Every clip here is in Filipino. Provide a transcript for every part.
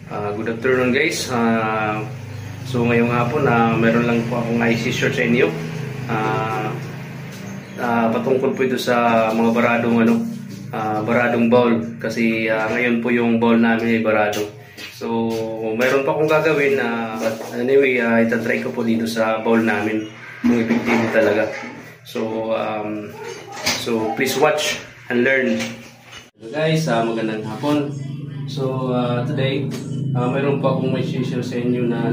Good afternoon guys. So ngayong hapon meron lang po akong i-share sa inyo. Patungkol po ito sa mga baradong bowl kasi ngayon po yung bowl namin ay barado. So meron pa akong gagawin but anyway, itatry ko po dito sa bowl namin kung effective talaga. So please watch and learn. So guys, magandang hapon. So today mayroon pa akong may share sa inyo na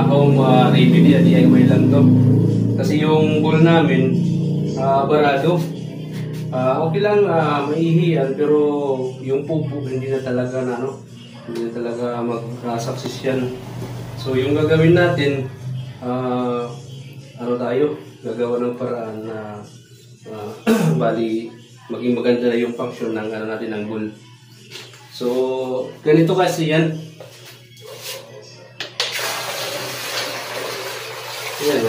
home remedy, DIY lang to. Kasi yung bowl namin barado. Okay lang, maihiyan, pero yung pupo hindi na talaga hindi na talaga mag-success yan. So yung gagawin natin, gagawa ng paraan na bali maging maganda na yung function ng natin ng bowl. So ganito kasi yan. Yan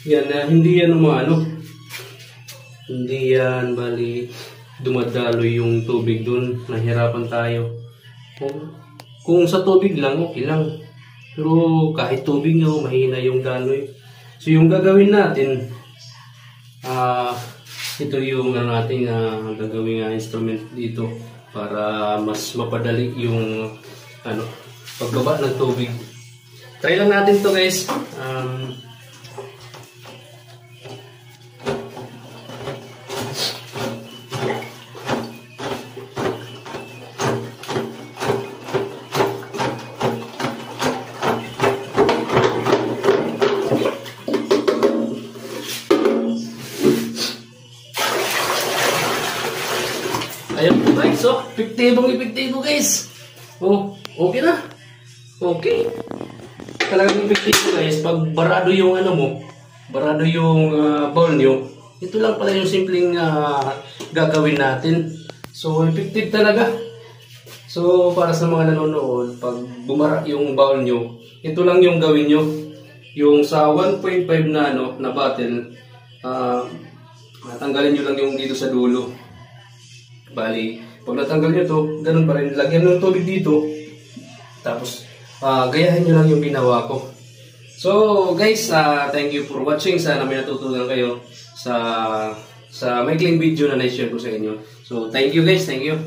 yan, hindi yan hindi yan bali dumadalo yung tubig dun, nahirapan tayo. Kung sa tubig lang okay lang, pero kahit tubig mahina yung daloy. So yung gagawin natin, ito yung natin gagawin instrument dito para mas mapadali yung pagbaba ng tubig. Try lang natin to guys. Ayan po guys, epektibo guys. Okay na. Okay. Talagang epektibo guys, pag barado yung barado yung bowl nyo, ito lang pala yung simpleng gagawin natin. So effective talaga. So para sa mga nanonood, pag bumara yung bowl nyo, ito lang yung gawin nyo. Yung sa 1.5 na bottle, tanggalin nyo lang yung dito sa dulo. Bali, pag natanggal nyo to, ganun pa rin. Lagyan ng tubig dito. Tapos, gayahin nyo lang yung ginawa ko. So, guys, thank you for watching. Sana may natutunan kayo sa maikling video na na-share ko sa inyo. So, thank you guys. Thank you.